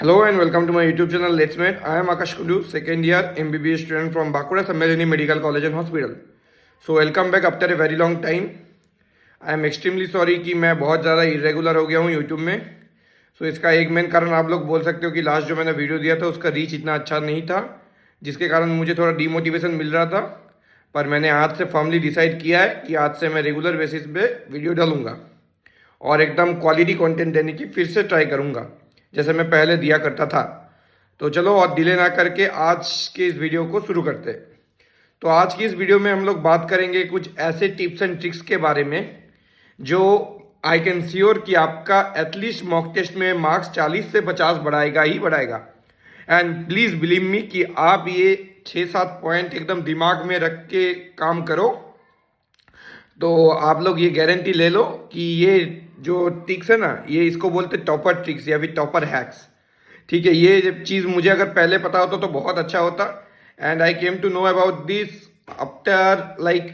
Hello and welcome to my YouTube channel Let's Mate. I am Akash Kudu, second year MBBS student from Bankura Sammelini Medical College and Hospital. So welcome back after a very long time. I am extremely sorry कि मैं बहुत ज़्यादा irregular हो गया हूँ YouTube में. So इसका एक मेन कारण आप लोग बोल सकते हो कि लास्ट जो मैंने वीडियो दिया था उसका रीच इतना अच्छा नहीं था, जिसके कारण मुझे थोड़ा डीमोटिवेशन मिल रहा था. पर मैंने आज से फर्मली डिसाइड किया है कि आज से मैं रेगुलर बेसिस पे वीडियो डालूंगा और एकदम क्वालिटी कंटेंट देने की फिर से ट्राई करूंगा जैसे मैं पहले दिया करता था. तो चलो और डिले ना करके आज के इस वीडियो को शुरू करते हैं. तो आज की इस वीडियो में हम लोग बात करेंगे कुछ ऐसे टिप्स एंड ट्रिक्स के बारे में जो आई कैन श्योर कि आपका एटलीस्ट मॉक टेस्ट में मार्क्स 40 से 50 बढ़ाएगा ही बढ़ाएगा. एंड प्लीज़ बिलीव मी कि आप ये 6-7 पॉइंट एकदम दिमाग में रख के काम करो तो आप लोग ये गारंटी ले लो कि ये जो ट्रिक्स है ना, ये इसको बोलते टॉपर ट्रिक्स या फिर टॉपर हैक्स. ठीक है, ये चीज़ मुझे अगर पहले पता होता तो बहुत अच्छा होता. And I came to know about this after like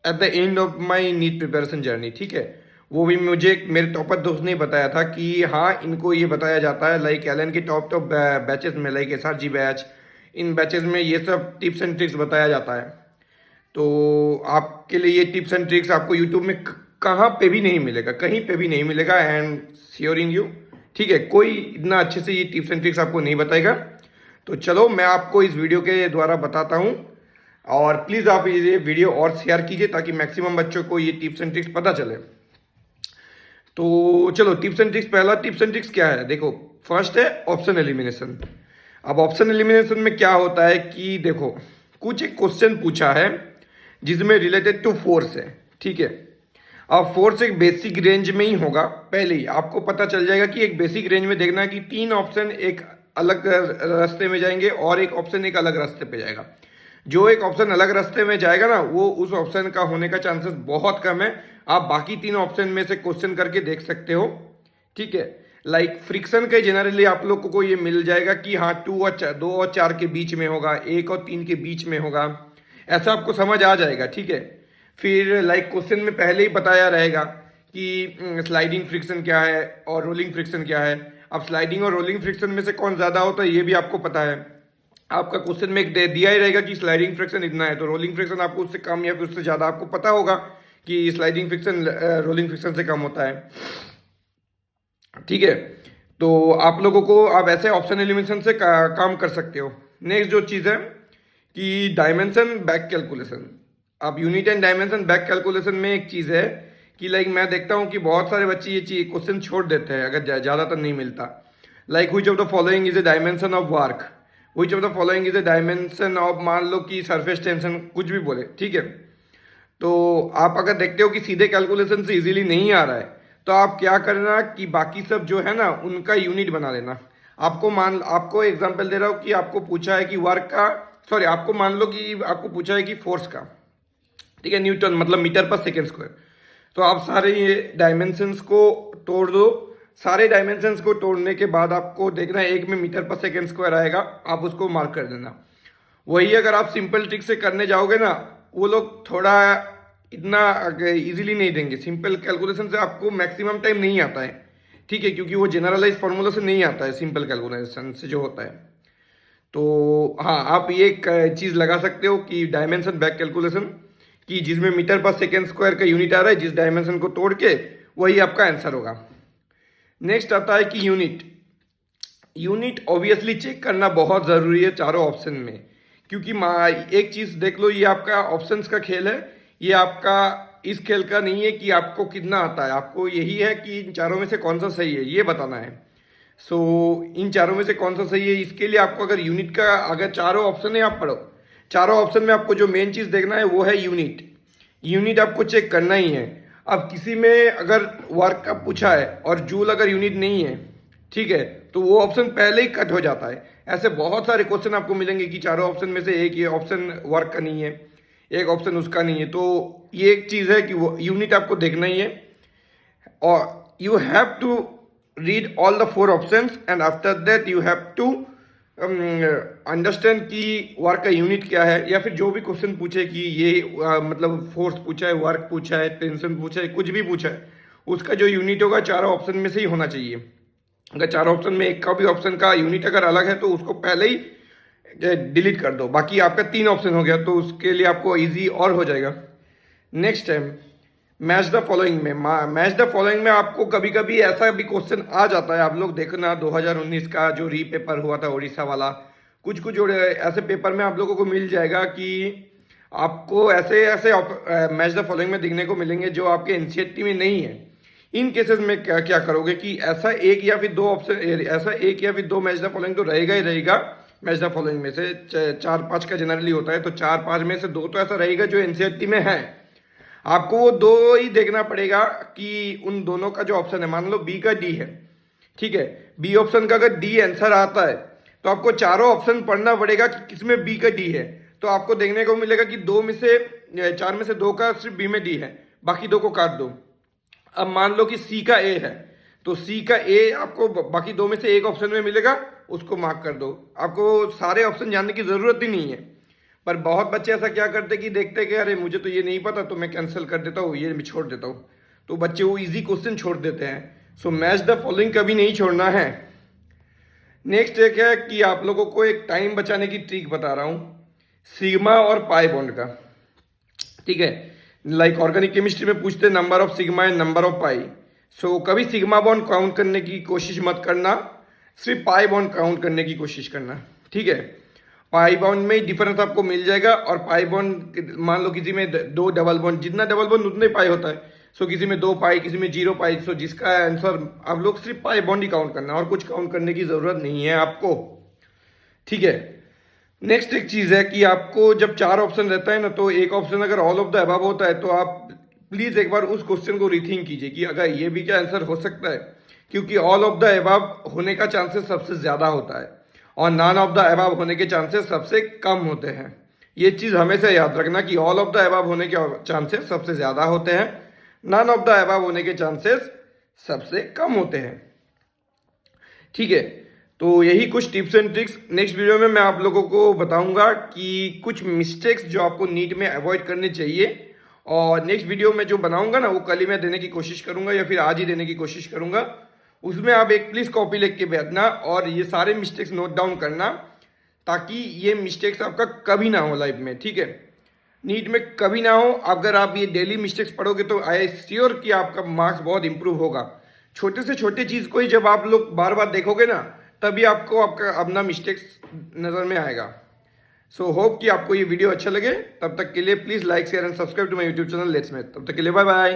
at the end of my NEET preparation journey. ठीक है, वो भी मुझे मेरे टॉपर दोस्त ने बताया था कि हाँ इनको ये बताया जाता है लाइक एलन के टॉप बैचेस में, लाइक SRG बैच, इन बैचेस में ये सब टिप्स एंड ट्रिक्स बताया जाता है. तो आपके लिए ये टिप्स एंड ट्रिक्स आपको यूट्यूब में कहाँ पे भी नहीं मिलेगा, कहीं पे भी नहीं मिलेगा. एंड श्योरिंग यू, ठीक है, कोई इतना अच्छे से ये टिप्स एंड ट्रिक्स आपको नहीं बताएगा. तो चलो मैं आपको इस वीडियो के द्वारा बताता हूँ और प्लीज़ आप ये वीडियो और शेयर कीजिए ताकि मैक्सिमम बच्चों को ये टिप्स एंड ट्रिक्स पता चले. तो चलो टिप्स एंड ट्रिक्स, पहला टिप्स एंड ट्रिक्स क्या है देखो. फर्स्ट है ऑप्शन एलिमिनेशन. अब ऑप्शन एलिमिनेशन में क्या होता है कि देखो कुछ एक क्वेश्चन पूछा है जिसमें रिलेटेड टू फोर्स है. ठीक है, अब फोर्स एक बेसिक रेंज में ही होगा. पहले ही आपको पता चल जाएगा कि एक बेसिक रेंज में देखना है कि 3 ऑप्शन एक अलग रास्ते में जाएंगे और एक ऑप्शन एक अलग रास्ते पे जाएगा. जो एक ऑप्शन अलग रास्ते में जाएगा ना, वो उस ऑप्शन का होने का चांसेस बहुत कम है. आप बाकी 3 ऑप्शन में से क्वेश्चन करके देख सकते हो. ठीक है, लाइक फ्रिक्शन के जनरली आप लोग को ये मिल जाएगा कि हाँ 2 और 4 के बीच में होगा, 1 और 3 के बीच में होगा, ऐसा आपको समझ आ जाएगा. ठीक है, फिर लाइक क्वेश्चन में पहले ही बताया रहेगा कि स्लाइडिंग फ्रिक्शन क्या है और रोलिंग फ्रिक्शन क्या है. अब स्लाइडिंग और रोलिंग फ्रिक्शन में से कौन ज़्यादा होता है ये भी आपको पता है. आपका क्वेश्चन में एक दिया ही रहेगा कि स्लाइडिंग फ्रिक्शन इतना है, तो रोलिंग फ्रिक्शन आपको उससे कम या फिर उससे ज़्यादा आपको पता होगा कि स्लाइडिंग फ्रिक्शन रोलिंग फ्रिक्शन से कम होता है. ठीक है, तो आप लोगों को आप ऐसे ऑप्शन एलिमिनेशन से काम कर सकते हो. नेक्स्ट जो चीज़ है कि डायमेंशन बैक कैलकुलेशन. अब unit and dimension back calculation में एक चीज़ है कि लाइक मैं देखता हूँ कि बहुत सारे बच्चे ये चीज क्वेश्चन छोड़ देते हैं अगर ज़्यादातर नहीं मिलता. Like which of the following is a dimension of work, which of the following is a dimension of, मान लो कि सरफेस टेंशन, कुछ भी बोले. ठीक है, तो आप अगर देखते हो कि सीधे कैलकुलेशन से इजीली नहीं आ रहा है तो आप क्या करना कि बाकी सब जो है ना उनका यूनिट बना लेना. आपको एग्जांपल दे रहा हूँ कि आपको पूछा है कि वर्क का, सॉरी आपको मान लो कि आपको पूछा है कि फोर्स का. ठीक है, न्यूटन मतलब मीटर पर सेकेंड स्क्वायर. तो आप सारे ये डायमेंशंस को तोड़ दो. सारे डायमेंशंस को तोड़ने के बाद आपको देखना है एक में मीटर पर सेकेंड स्क्वायर आएगा, आप उसको मार्क कर देना. वही अगर आप सिंपल ट्रिक से करने जाओगे ना, वो लोग थोड़ा इतना इजीली नहीं देंगे. सिंपल कैलकुलेशन से आपको मैक्सिमम टाइम नहीं आता है. ठीक है, क्योंकि वो जनरलाइज फॉर्मूला से नहीं आता है, सिंपल कैलकुलेशन से जो होता है. तो हाँ, आप ये चीज़ लगा सकते हो कि डायमेंशन बैक कैलकुलेशन, कि जिसमें मीटर पर सेकेंड स्क्वायर का यूनिट आ रहा है, जिस डायमेंशन को तोड़ के वही आपका आंसर होगा. नेक्स्ट आता है कि यूनिट ऑब्वियसली चेक करना बहुत ज़रूरी है चारों ऑप्शन में. क्योंकि एक चीज़ देख लो, ये आपका ऑप्शंस का खेल है, ये आपका इस खेल का नहीं है कि आपको कितना आता है. आपको यही है कि इन चारों में से कौन सा सही है ये बताना है. सो इन चारों में से कौन सा सही है, इसके लिए आपको अगर यूनिट का, अगर चारों ऑप्शन है आप पढ़ो, चारों ऑप्शन में आपको जो मेन चीज़ देखना है वो है यूनिट. यूनिट आपको चेक करना ही है. अब किसी में अगर वर्क का पूछा है और जूल अगर यूनिट नहीं है, ठीक है, तो वो ऑप्शन पहले ही कट हो जाता है. ऐसे बहुत सारे क्वेश्चन आपको मिलेंगे कि चारों ऑप्शन में से एक ये ऑप्शन वर्क का नहीं है, एक ऑप्शन उसका नहीं है. तो ये एक चीज़ है कि वो यूनिट आपको देखना ही है. और you have to read all the 4 options and after that you have to understand कि वर्क का यूनिट क्या है. या फिर जो भी क्वेश्चन पूछे कि ये मतलब फोर्स पूछा है, वर्क पूछा है, टेंशन पूछा है, कुछ भी पूछा है, उसका जो यूनिट होगा चारों ऑप्शन में से ही होना चाहिए. अगर 4 ऑप्शन में एक का भी ऑप्शन का यूनिट अगर अलग है तो उसको पहले ही डिलीट कर दो। बाकी आपका 3 ऑप्शन हो गया तो उसके लिए आपको ईजी और हो जाएगा। नेक्स्ट है मैच द फॉलोइंग में। मैच द फॉलोइंग में आपको कभी कभी ऐसा भी क्वेश्चन आ जाता है, आप लोग देखना 2019 का जो री पेपर हुआ था उड़ीसा वाला, कुछ कुछ ऐसे पेपर में आप लोगों को मिल जाएगा कि आपको ऐसे ऐसे मैच द फॉलोइंग में दिखने को मिलेंगे जो आपके एनसीईआरटी में नहीं है। इन केसेस में क्या क्या करोगे कि ऐसा एक या फिर दो ऑप्शन, ऐसा एक या फिर दो मैच द फॉलोइंग तो रहेगा ही रहेगा। मैच द फॉलोइंग में से 4-5 का जनरली होता है, तो 4-5 में से 2 तो ऐसा रहेगा जो एनसीईआरटी में है। आपको वो 2 ही देखना पड़ेगा कि उन दोनों का जो ऑप्शन है, मान लो बी का डी है, ठीक है, बी ऑप्शन का अगर डी आंसर आता है तो आपको चारों ऑप्शन पढ़ना पड़ेगा कि किसमें बी का डी है। तो आपको देखने को मिलेगा कि 4 में से 2 का सिर्फ बी में डी है, बाकी 2 को काट दो। अब मान लो कि सी का ए है, तो सी का ए आपको बाकी 2 में से एक ऑप्शन में मिलेगा, उसको मार्क कर दो। आपको सारे ऑप्शन जानने की जरूरत ही नहीं है। पर बहुत बच्चे ऐसा क्या करते कि देखते कि अरे मुझे तो ये नहीं पता तो मैं कैंसिल कर देता हूँ, ये छोड़ देता हूँ, तो बच्चे वो इजी क्वेश्चन छोड़ देते हैं। सो मैच द फॉलोइंग कभी नहीं छोड़ना है। नेक्स्ट एक है कि आप लोगों को एक टाइम बचाने की ट्रिक बता रहा हूँ, सिग्मा और पाई बॉन्ड का, ठीक है। लाइक ऑर्गेनिक केमिस्ट्री में पूछते number of sigma and number of pi. So कभी सिग्मा बॉन्ड काउंट करने की कोशिश मत करना, सिर्फ पाई बॉन्ड काउंट करने की कोशिश करना, ठीक है। पाई बॉन्ड में डिफरेंस आपको मिल जाएगा। और पाई बॉन्ड मान लो किसी में 2 डबल बॉन्ड, जितना डबल बॉन्ड उतने पाई होता है। सो किसी में 2 पाई, किसी में 0 पाई। सो जिसका आंसर आप लोग सिर्फ पाई बॉन्ड ही काउंट करना, और कुछ काउंट करने की जरूरत नहीं है आपको, ठीक है। नेक्स्ट एक चीज है कि आपको जब 4 ऑप्शन रहता है ना, तो एक ऑप्शन अगर ऑल ऑफ द अबव होता है तो आप प्लीज एक बार उस क्वेश्चन को रीथिंक कीजिए कि अगर ये भी क्या आंसर हो सकता है, क्योंकि ऑल ऑफ द अबव होने का चांसेस सबसे ज्यादा होता है और नॉन ऑफ द अबव होने के चांसेस सबसे कम होते हैं। ये चीज हमेशा याद रखना कि ऑल ऑफ द अबव होने के चांसेस सबसे ज्यादा होते हैं, नॉन ऑफ द अबव होने के चांसेस सबसे कम होते हैं, ठीक है। तो यही कुछ tips and tricks. Next video में मैं आप लोगों को बताऊंगा कि कुछ मिस्टेक्स जो आपको नीट में अवॉइड करने चाहिए, और नेक्स्ट वीडियो में जो बनाऊंगा ना वो कल ही मैं देने की कोशिश करूंगा या फिर आज ही देने की कोशिश करूंगा। उसमें आप एक प्लीज कॉपी लिख के बैठना और ये सारे मिस्टेक्स नोट डाउन करना, ताकि ये मिस्टेक्स आपका कभी ना हो लाइफ में, ठीक है। नीट में कभी ना हो। अगर आप ये डेली मिस्टेक्स पढ़ोगे तो आई श्योर कि आपका मार्क्स बहुत इंप्रूव होगा। छोटे से छोटे चीज को ही जब आप लोग बार बार देखोगे ना, तभी आपको आपका अपना मिस्टेक्स नजर में आएगा। सो होप कि आपको ये वीडियो अच्छा लगे। तब तक के लिए please like share and subscribe to my YouTube channel let's meet. तब तक के लिए बाय बाय।